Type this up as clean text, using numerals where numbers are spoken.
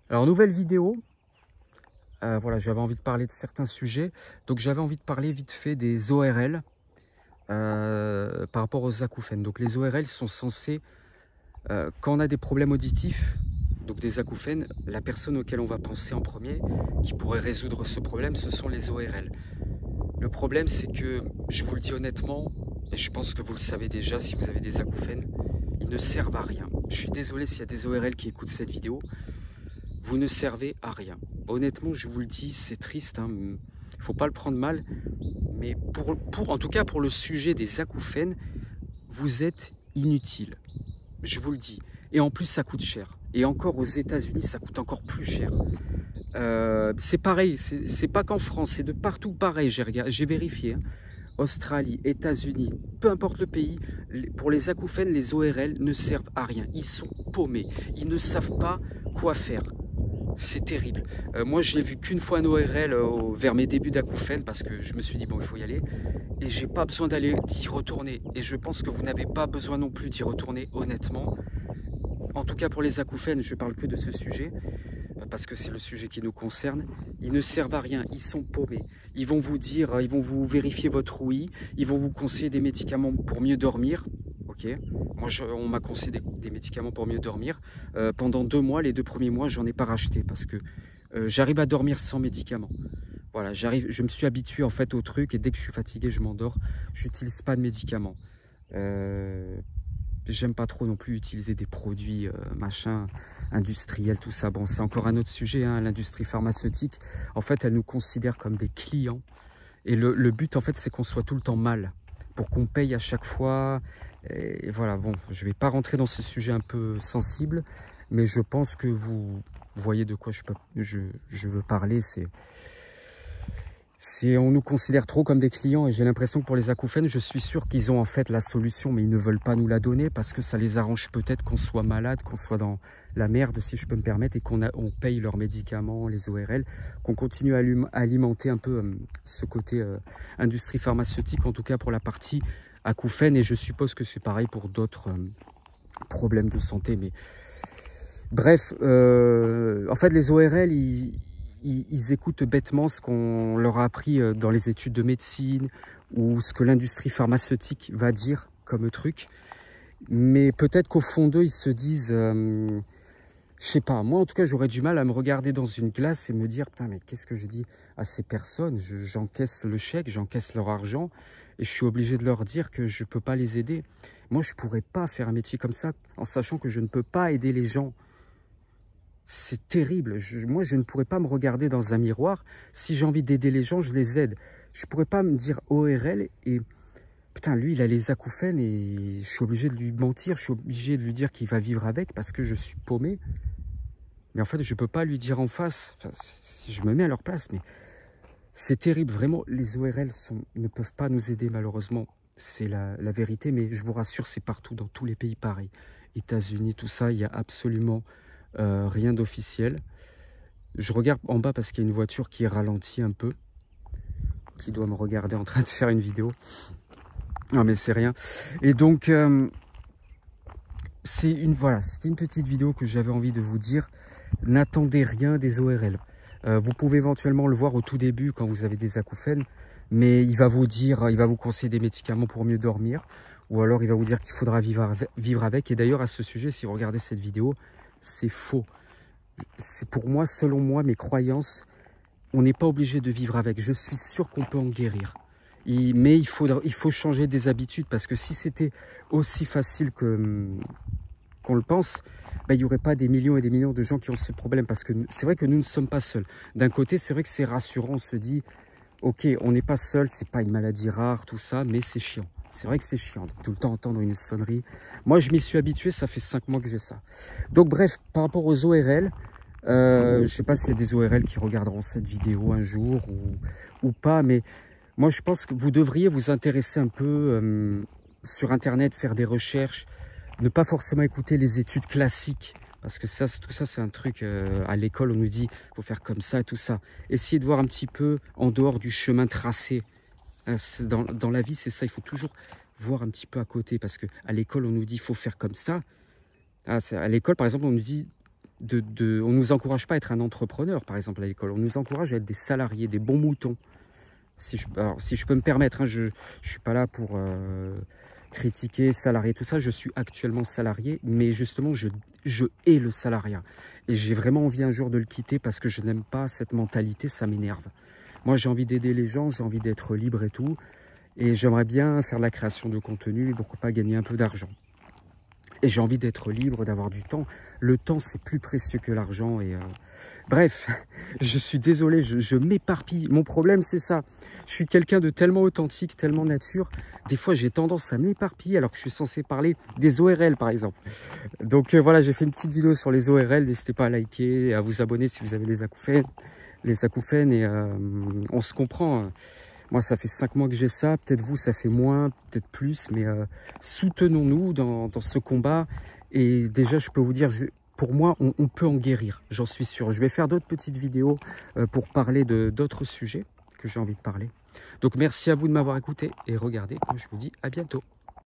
Alors, nouvelle vidéo. Voilà, j'avais envie de parler de certains sujets. Donc, j'avais envie de parler vite fait des ORL par rapport aux acouphènes. Donc, les ORL sont censés, quand on a des problèmes auditifs, donc des acouphènes, la personne auquel on va penser en premier, qui pourrait résoudre ce problème, ce sont les ORL. Le problème, c'est que, je vous le dis honnêtement, et je pense que vous le savez déjà si vous avez des acouphènes, ils ne servent à rien. Je suis désolé s'il y a des ORL qui écoutent cette vidéo. Vous ne servez à rien. Honnêtement, je vous le dis, c'est triste. Hein. Il ne faut pas le prendre mal. Mais en tout cas, pour le sujet des acouphènes, vous êtes inutile. Je vous le dis. Et en plus, ça coûte cher. Et encore aux États-Unis, ça coûte encore plus cher. C'est pareil. C'est pas qu'en France. C'est de partout pareil. J'ai vérifié. Hein. Australie, États-Unis, peu importe le pays, pour les acouphènes, les ORL ne servent à rien. Ils sont paumés. Ils ne savent pas quoi faire. C'est terrible. Moi, je l'ai vu qu'une fois un ORL vers mes débuts d'acouphènes parce que je me suis dit, bon, il faut y aller. Et j'ai pas besoin d'y retourner. Et je pense que vous n'avez pas besoin non plus d'y retourner, honnêtement. En tout cas, pour les acouphènes, je parle que de ce sujet parce que c'est le sujet qui nous concerne. Ils ne servent à rien, ils sont paumés. Ils vont vous dire, ils vont vous vérifier votre ouïe, ils vont vous conseiller des médicaments pour mieux dormir. Ok, moi on m'a conseillé des médicaments pour mieux dormir. Pendant 2 mois, les 2 premiers mois, j'en ai pas racheté parce que j'arrive à dormir sans médicaments. Voilà, je me suis habitué en fait au truc et dès que je suis fatigué, je m'endors. J'utilise pas de médicaments. J'aime pas trop non plus utiliser des produits machin industriels, tout ça. Bon, c'est encore un autre sujet, hein, l'industrie pharmaceutique. En fait, elle nous considère comme des clients. Et le but, en fait, c'est qu'on soit tout le temps mal, pour qu'on paye à chaque fois. Et voilà, bon, je vais pas rentrer dans ce sujet un peu sensible, mais je pense que vous voyez de quoi je veux parler. On nous considère trop comme des clients et j'ai l'impression que pour les acouphènes, je suis sûr qu'ils ont en fait la solution, mais ils ne veulent pas nous la donner parce que ça les arrange peut-être qu'on soit malade, qu'on soit dans la merde, si je peux me permettre, et on paye leurs médicaments, les ORL, qu'on continue à alimenter un peu ce côté industrie pharmaceutique, en tout cas pour la partie acouphènes, et je suppose que c'est pareil pour d'autres problèmes de santé. Mais bref, en fait, les ORL, ils écoutent bêtement ce qu'on leur a appris dans les études de médecine ou ce que l'industrie pharmaceutique va dire comme truc. Mais peut-être qu'au fond d'eux, ils se disent, je sais pas, moi en tout cas, j'aurais du mal à me regarder dans une glace et me dire, putain, mais qu'est-ce que je dis à ces personnes? J'encaisse le chèque, j'encaisse leur argent et je suis obligé de leur dire que je peux pas les aider. Moi, je pourrais pas faire un métier comme ça en sachant que je ne peux pas aider les gens. C'est terrible. Moi, je ne pourrais pas me regarder dans un miroir. Si j'ai envie d'aider les gens, je les aide. Je ne pourrais pas me dire ORL et putain, lui, il a les acouphènes et je suis obligé de lui mentir. Je suis obligé de lui dire qu'il va vivre avec parce que je suis paumé. Mais en fait, je ne peux pas lui dire en face. Enfin, si je me mets à leur place, mais c'est terrible. Vraiment, les ORL ne peuvent pas nous aider, malheureusement. C'est la vérité, mais je vous rassure, c'est partout, dans tous les pays pareil. États-Unis, tout ça, il n'y a absolument rien d'officiel. Je regarde en bas parce qu'il y a une voiture qui ralentit un peu, qui doit me regarder en train de faire une vidéo. Non mais c'est rien. Et donc, voilà, c'était une petite vidéo que j'avais envie de vous dire. N'attendez rien des ORL. Vous pouvez éventuellement le voir au tout début quand vous avez des acouphènes, mais il va vous dire, il va vous conseiller des médicaments pour mieux dormir, ou alors il va vous dire qu'il faudra vivre avec. Et d'ailleurs, à ce sujet, si vous regardez cette vidéo, c'est faux. C'est pour moi, selon moi, mes croyances, on n'est pas obligé de vivre avec. Je suis sûr qu'on peut en guérir. Mais il faut changer des habitudes parce que si c'était aussi facile qu'on le pense, ben, il n'y aurait pas des millions et des millions de gens qui ont ce problème. Parce que c'est vrai que nous ne sommes pas seuls. D'un côté, c'est vrai que c'est rassurant. On se dit, ok, on n'est pas seul, c'est pas une maladie rare, tout ça, mais c'est chiant. C'est vrai que c'est chiant, tout le temps entendre une sonnerie. Moi, je m'y suis habitué, ça fait 5 mois que j'ai ça. Donc bref, par rapport aux ORL, je ne sais pas s'il y a des ORL qui regarderont cette vidéo un jour ou pas, mais moi je pense que vous devriez vous intéresser un peu sur Internet, faire des recherches, ne pas forcément écouter les études classiques, parce que tout ça c'est un truc, à l'école on nous dit il faut faire comme ça et tout ça. Essayez de voir un petit peu en dehors du chemin tracé. Dans la vie c'est ça, il faut toujours voir un petit peu à côté, parce qu'à l'école on nous dit il faut faire comme ça. À l'école par exemple on nous dit on ne nous encourage pas à être un entrepreneur, par exemple, à l'école. On nous encourage à être des salariés, des bons moutons. Alors, si je peux me permettre, hein, je ne suis pas là pour critiquer, salarié, tout ça. Je suis actuellement salarié, mais justement, je hais le salariat. Et j'ai vraiment envie un jour de le quitter parce que je n'aime pas cette mentalité, ça m'énerve. Moi, j'ai envie d'aider les gens, j'ai envie d'être libre et tout. Et j'aimerais bien faire de la création de contenu et pourquoi pas gagner un peu d'argent. Et j'ai envie d'être libre, d'avoir du temps. Le temps, c'est plus précieux que l'argent. Et bref, je suis désolé, je m'éparpille. Mon problème, c'est ça. Je suis quelqu'un de tellement authentique, tellement nature. Des fois, j'ai tendance à m'éparpiller alors que je suis censé parler des ORL, par exemple. Donc voilà, j'ai fait une petite vidéo sur les ORL. N'hésitez pas à liker et à vous abonner si vous avez les acouphènes. Et on se comprend. Moi, ça fait 5 mois que j'ai ça. Peut-être vous, ça fait moins, peut-être plus. Mais soutenons-nous dans ce combat. Et déjà, je peux vous dire, pour moi, on peut en guérir. J'en suis sûr. Je vais faire d'autres petites vidéos pour parler d'autres sujets que j'ai envie de parler. Donc, merci à vous de m'avoir écouté. Et regardez, moi, je vous dis à bientôt.